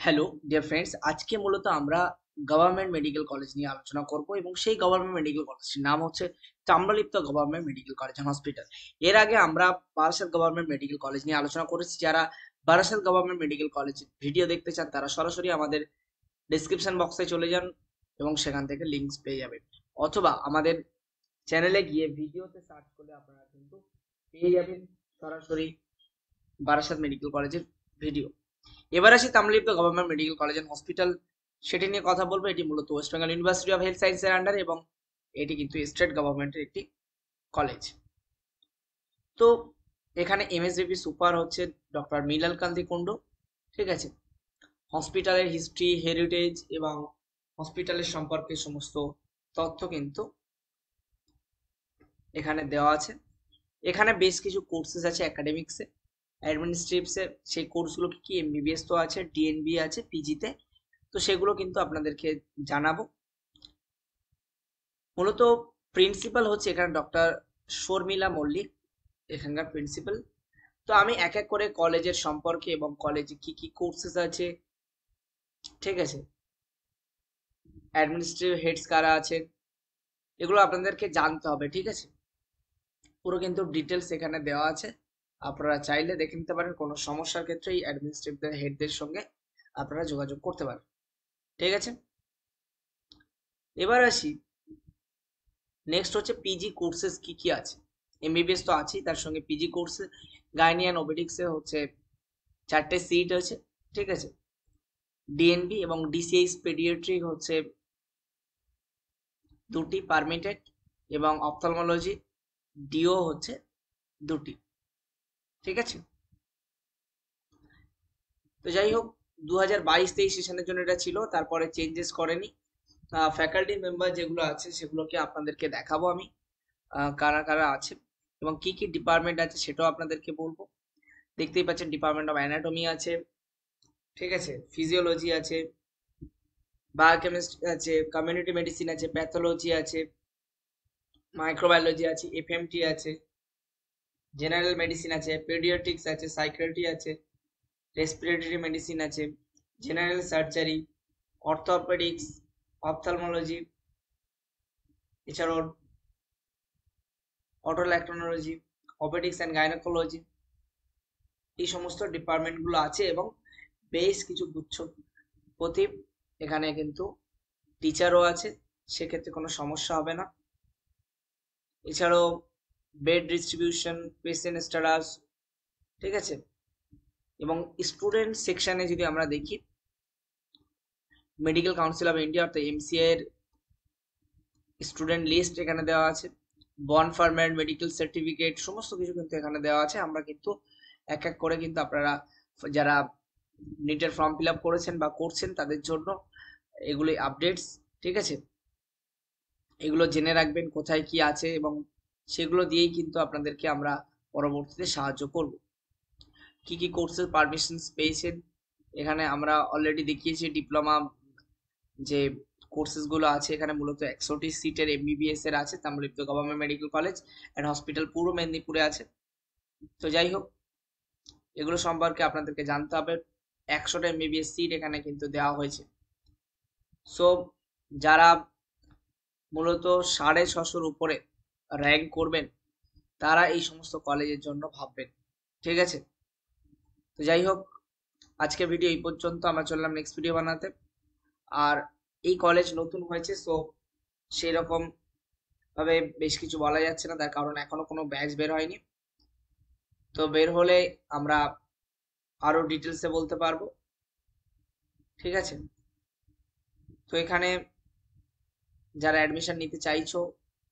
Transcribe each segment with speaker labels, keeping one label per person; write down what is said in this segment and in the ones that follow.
Speaker 1: Hello dear friends, আজকে মূলত আমরা গভর্নমেন্ট মেডিকেল কলেজ নিয়ে আলোচনা করব এবং সেই গভর্নমেন্ট মেডিকেল কলেজটির নাম হচ্ছে Tamralipta government medical college and hospital. এর আগে আমরা বারাসাত গভর্নমেন্ট মেডিকেল কলেজ নিয়ে আলোচনা করেছি। যারা Barasat government medical college video দেখতে চান তারা সরাসরি আমাদের ডেসক্রিপশন বক্সে চলে যান এবং সেখান থেকে লিঙ্কস পেয়ে যাবেন, অথবা আমাদের চ্যানেলে গিয়ে ভিডিওতে সার্চ করলে আপনারা কিন্তু পেয়ে যাবেন সরাসরি বারাসাত মেডিকেল কলেজের ভিডিও। এবার আসি Tamralipta government medical college and hospital, সেটি নিয়ে কথা বলবো। এটি মূলত West Bengal university of health সায়েন্সের আন্ডারে এবং এটি কিন্তু স্টেট গভর্নমেন্টের একটি কলেজ। তো এখানে এমএসবিপি সুপার হচ্ছে ডক্টর মিলাল কান্তি কুন্ডু। ঠিক আছে, হসপিটালের হিস্ট্রি, হেরিটেজ এবং হসপিটালের সম্পর্কে সমস্ত তথ্য কিন্তু এখানে দেওয়া আছে। এখানে বেশ কিছু কোর্সেস আছে একাডেমিক্সে, অ্যাডমিনিস্ট্রেটিভসে। সেই কোর্সগুলো কি কি, এমবিবিএস তো আছে, ডিএনবি আছে পিজিতে, তো সেগুলো কিন্তু আপনাদেরকে জানাবো। মূলত প্রিন্সিপাল হচ্ছে এখানে ডক্টর শর্মিলা মল্লিক, এখানকার প্রিন্সিপাল। তো আমি এক এক করে কলেজের সম্পর্কে এবং কলেজে কি কি কোর্সেস আছে, ঠিক আছে, অ্যাডমিনিস্ট্রেটিভ হেডস কারা আছে, এগুলো আপনাদেরকে জানতে হবে। ঠিক আছে, পুরো কিন্তু ডিটেলস এখানে দেওয়া আছে, আপনারা চাইলে দেখে নিতে পারেন। কোনো সমস্যার ক্ষেত্রে এই অ্যাডমিনিস্ট্রেটিভ হেডদের সঙ্গে আপনারা যোগাযোগ করতে পারেন। ঠিক আছে, এবার আসি নেক্সট হচ্ছে পিজি কোর্সেস কি কি আছে। এমবিবিএস তো আছেই, তার সঙ্গে পিজি কোর্সে গাইনি অ্যান্ড ওবেটিক্সে হচ্ছে 4টে সিট আছে। ঠিক আছে, ডিএনবি এবং ডিসিএইচ পেডিয়াট্রিক হচ্ছে 2টি পারমিটেড, এবং অপথলমোলজি ডিও হচ্ছে 2টি। ঠিক আছে, তো যাই হোক, 2022-23 সেশনের জন্য এটা ছিল, তারপরে চেঞ্জেস করেনি। ফ্যাকাল্টি মেম্বার যেগুলো আছে সেগুলোকে আপনাদেরকে দেখাবো আমি, কারা কারা আছে এবং কি কি ডিপার্টমেন্ট আছে সেটাও আপনাদেরকে বলবো। দেখতেই পাচ্ছেন ডিপার্টমেন্ট অফ অ্যানাটমি আছে, ঠিক আছে, ফিজিওলজি আছে, বায়োকেমিস্ট্রি আছে, কমিউনিটি মেডিসিন আছে, প্যাথোলজি আছে, মাইক্রোবায়োলজি আছে, এফএমটি আছে, জেনারেল মেডিসিন আছে, পেডিয়াট্রিক্স আছে, সাইকিয়াট্রি আছে, রেসপিরেটরি মেডিসিন আছে, জেনারেল সার্জারি, অর্থোপেডিক্স, অপথলমোলজি, এছাড়াও অটোল্যাক্টোনোলজি, অপেডিক্স অ্যান্ড গাইনোকোলজি, এই সমস্ত ডিপার্টমেন্টগুলো আছে এবং বেশ কিছু গুচ্ছ প্রতি এখানে কিন্তু টিচারও আছে, সেক্ষেত্রে কোনো সমস্যা হবে না। এছাড়াও বেড ডিস্ট্রিবিউশন, পেশেন্ট স্ট্যাটাস, ঠিক আছে, এবং স্টুডেন্ট সেকশনে যদি আমরা দেখি, মেডিকেল কাউন্সিল অফ ইন্ডিয়া অর্থাৎ এমসিআই এর স্টুডেন্ট লিস্ট এখানে দেওয়া আছে, বন ফার্মের মেডিকেল সার্টিফিকেট, সমস্ত কিছু কিন্তু এখানে দেওয়া আছে। আমরা কিন্তু এক এক করে কিন্তু আপনারা যারা নিটের ফর্ম ফিল আপ করেছেন বা করছেন তাদের জন্য এগুলি আপডেটস। ঠিক আছে, এগুলো জেনে রাখবেন কোথায় কি আছে এবং সেগুলো দিয়েই কিন্তু আপনাদেরকে আমরা পরবর্তীতে সাহায্য করব। কি কি কোর্সের পারমিশন পেয়েছেন এখানে আমরা অলরেডি দেখিয়েছি। ডিপ্লোমা যে কোর্সেস গুলো আছে এখানে মূলত 100টি সিটের এমবিবিএস এর আছে Tamralipta government medical college and hospital পূর্ব মেদিনীপুরে আছে। তো যাই হোক, এগুলো সম্পর্কে আপনাদেরকে জানতে হবে। 100টা এমবিবিএস সিট এখানে কিন্তু দেওয়া হয়েছে। সো যারা মূলত 650-র উপরে র্যাঙ্ক করবেন তারা এই সমস্ত কলেজের জন্য ভাববেন। ঠিক আছে, তো যাই হোক, আজকের ভিডিও এই পর্যন্ত। আমরা চললাম নেক্সট ভিডিও বানাতে। আর এই কলেজ নতুন হয়েছে, সো সেই রকম ভাবে বেশ কিছু বলা যাচ্ছে না, তার কারণ এখনো কোনো ব্যাচ বের হয়নি। তো বের হলে আমরা আরো ডিটেলসে বলতে পারবো। ঠিক আছে, তো এখানে যারা অ্যাডমিশন নিতে চাইছো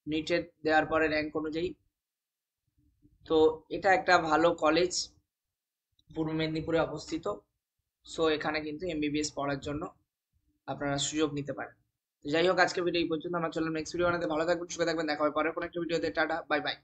Speaker 1: নিটের দেওয়ার পরে র্যাঙ্ক অনুযায়ী, তো এটা একটা ভালো কলেজ, পূর্ব মেদিনীপুরে অবস্থিত। সো এখানে কিন্তু এমবিবিএস পড়ার জন্য আপনারা সুযোগ নিতে পারেন। তো যাই হোক, আজকের ভিডিও এই পর্যন্ত। আমরা চললাম নেক্সট ভিডিও বানাতে। ভালো থাকবেন, সুখে থাকবেন, দেখা হবে পরের কোনো একটা ভিডিওতে। Tata, bye bye.